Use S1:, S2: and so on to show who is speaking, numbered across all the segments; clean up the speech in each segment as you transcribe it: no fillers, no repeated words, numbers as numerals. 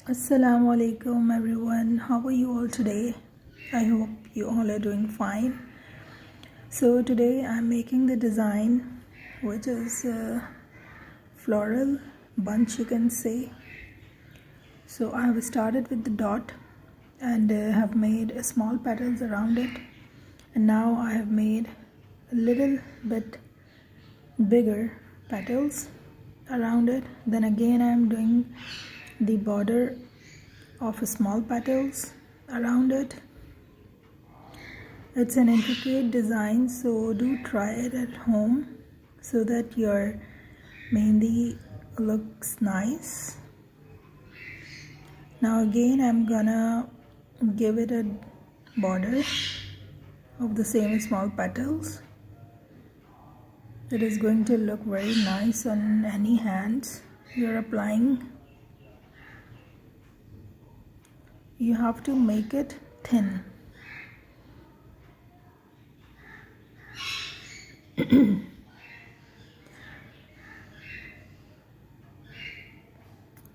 S1: Assalamualaikum everyone. How are you all today? I hope you all are doing fine. So today I'm making the design which is floral bunch, you can say. So I have started with the dot and have made small petals around it, and now I have made a little bit bigger petals around it. Then again I am doing the border of small petals around it. It's an intricate design, so do try it at home so that your mehendi looks nice. Now again I'm gonna give it a border of the same small petals. It is going to look very nice on any hands you're applying. You have to make it thin.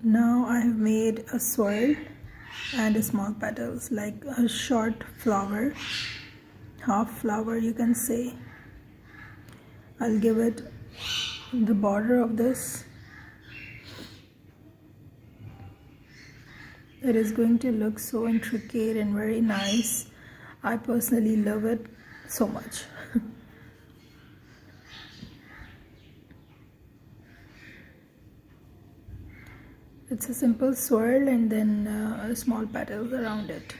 S1: Now I have made a swirl and small petals, like a short flower, half flower you can say. I'll give it the border of this. It is going to look so intricate and very nice. I personally love it so much. It's a simple swirl and then small petals around it.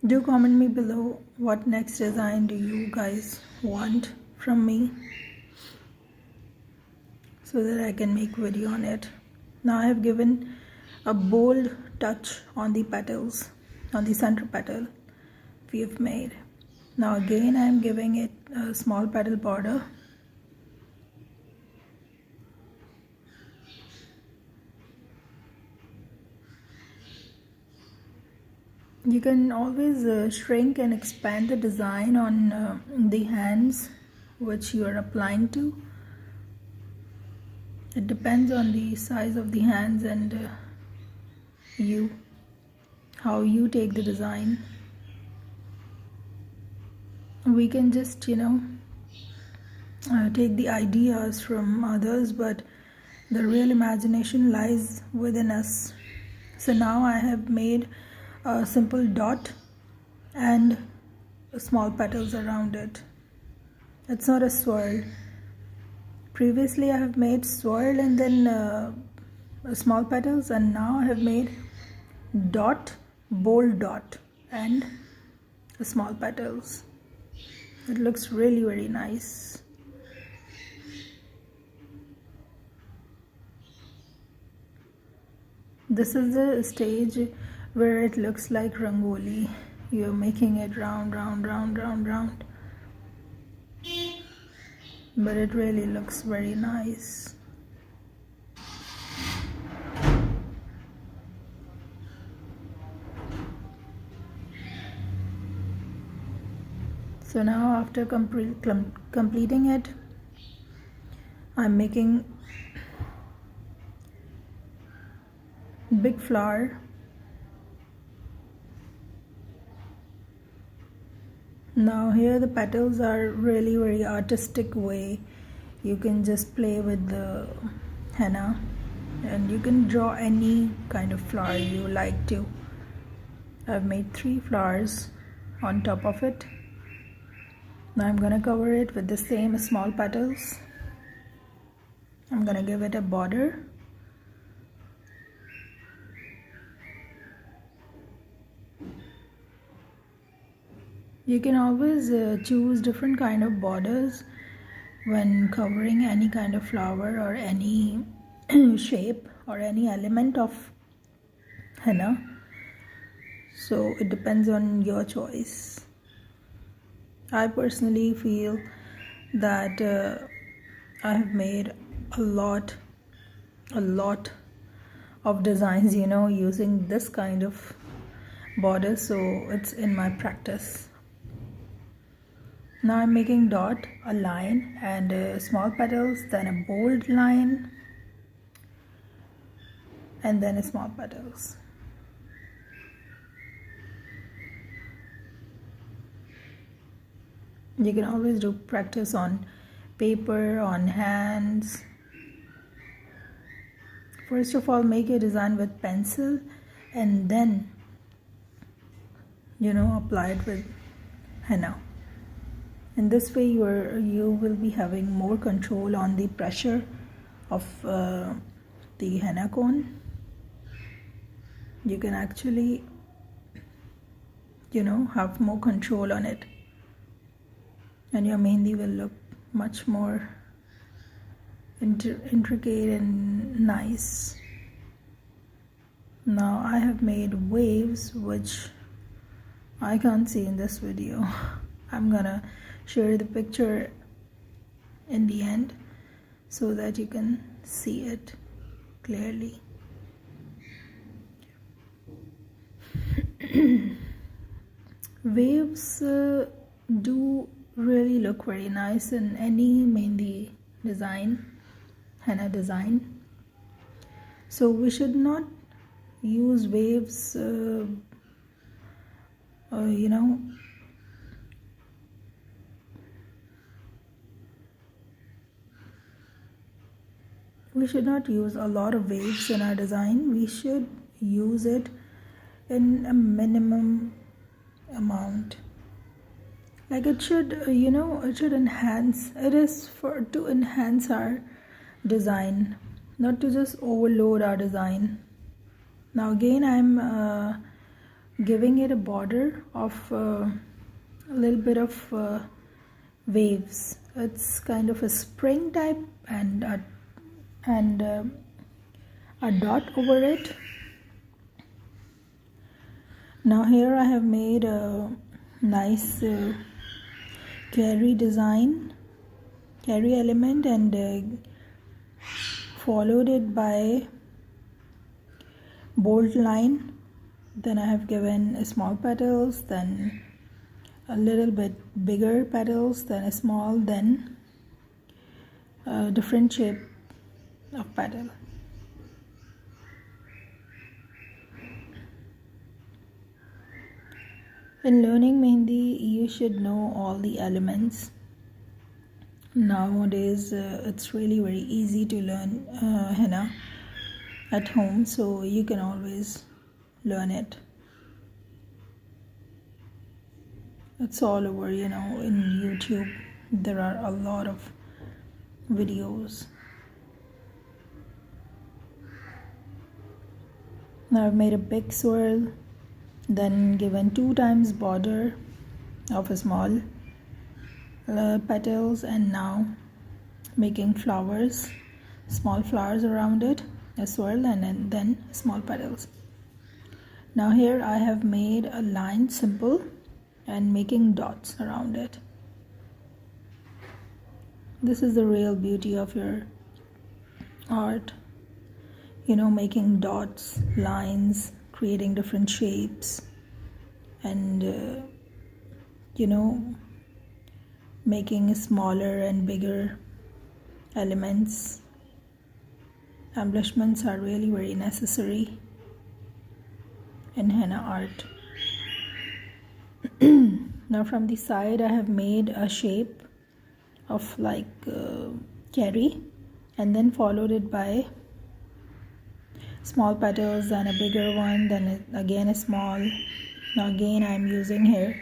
S1: Do comment me below what next design do you guys want from me, so that I can make video on it. Now I have given a bold touch on the petals, on the center petal we have made. Now again I am giving it a small petal border. You can always shrink and expand the design on the hands which you are applying to. It depends on the size of the hands and how you take the design. We can just, take the ideas from others, but the real imagination lies within us. So now I have made a simple dot and small petals around it. It's not a swirl. Previously I have made swirl and then small petals, and now I have made dot, bold dot and small petals. It looks really very nice. This is the stage where it looks like rangoli. You're making it round, but it really looks very nice. So now after completing it, I'm making big flower. Now here the petals are really very artistic way. You can just play with the henna and you can draw any kind of flower you like to. I've made 3 flowers on top of it. Now I'm gonna cover it with the same small petals. I'm gonna give it a border. You can always choose different kind of borders when covering any kind of flower or any shape or any element of henna. So it depends on your choice. I personally feel that I have made a lot of designs, using this kind of border, so it's in my practice. Now I'm making dot, a line, and small petals, then a bold line, and then a small petals. You can always do practice on paper, on hands. First of all, make your design with pencil and then apply it with henna. In this way you will be having more control on the pressure of the henna cone. You can actually have more control on it, and your mehendi will look much more intricate and nice. Now I have made waves which I can't see in this video. I'm gonna share the picture in the end so that you can see it clearly. Waves do really look very nice in any mehendi design, henna design. So we should not use waves we should not use a lot of waves in our design. We should use it in a minimum amount. Like it should it should enhance. It is to enhance our design, not to just overload our design. Now again I'm giving it a border of a little bit of waves. It's kind of a spring type and a dot over it. Now here I have made a nice carry design, carry element, and followed it by bold line. Then I have given small petals, then a little bit bigger petals, then a small, then a different shape of petal. In learning mehendi, you should know all the elements. Nowadays, it's really very easy to learn henna at home, so you can always learn it. It's all over, in YouTube. There are a lot of videos. Now I've made a big swirl, then given 2 times border of a small petals, and now making flowers, small flowers around it, a swirl, and then small petals. Now here I have made a line simple and making dots around it. This is the real beauty of your art, making dots, lines, creating different shapes, and making smaller and bigger elements. Embellishments are really very necessary in henna art. Now from the side I have made a shape of like cherry, and then followed it by small petals, then a bigger one, then again a small. Now again I am using here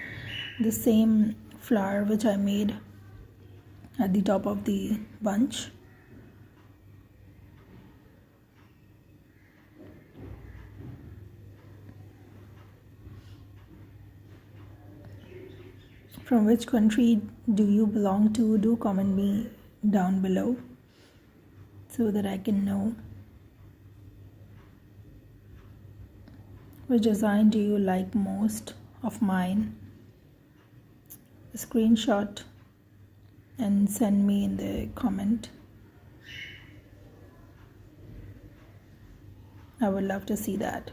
S1: the same flower which I made at the top of the bunch. From which country do you belong to? Do comment me down below so that I can know. Which design do you like most of mine? Screenshot and send me in the comment. I would love to see that.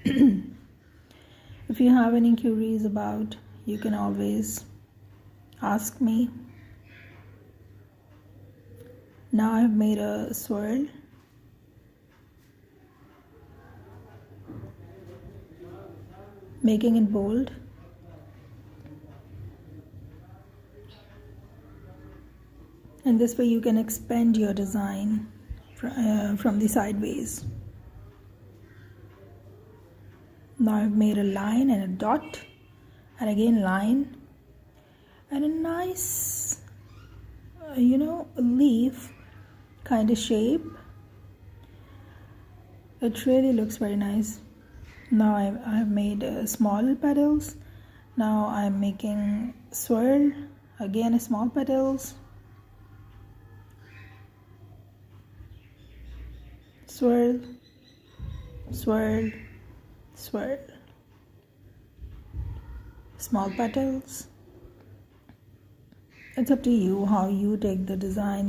S1: If you have any queries about, you can always ask me. Now I've made a swirl. Making it bold. And this way you can expand your design from the sideways. Now I've made a line and a dot, and again line, and a nice, leaf kind of shape. It really looks very nice. Now I've made small petals. Now I'm making swirl, again small petals. Swirl, swirl, swirl. Small petals. It's up to you how you take the design,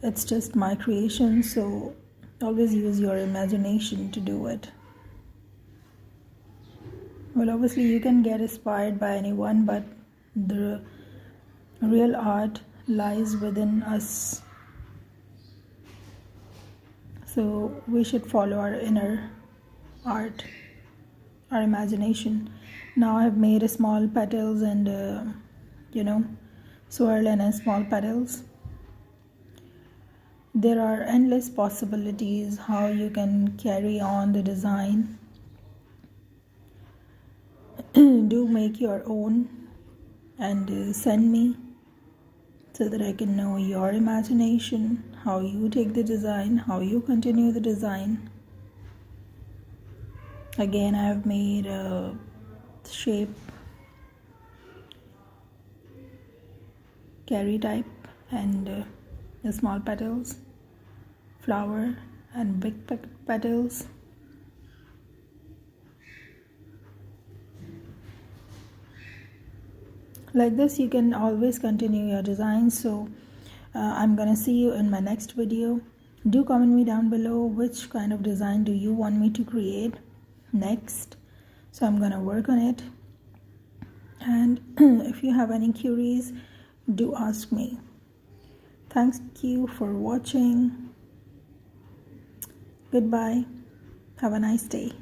S1: It's just my creation, so always use your imagination to do it. Well, obviously you can get inspired by anyone, but the real art lies within us. So we should follow our inner art, our imagination. Now I've made a small petals and swirl and a small petals. There are endless possibilities how you can carry on the design. Do make your own and send me so that I can know your imagination, how you take the design, how you continue the design. Again, I have made a shape, carry type, and the small petals, flower, and big petals. Like this you can always continue your design. So I'm gonna see you in my next video. Do comment me down below which kind of design do you want me to create next, so I'm gonna work on it. And if you have any queries, do ask me. Thank you for watching. Goodbye. Have a nice day.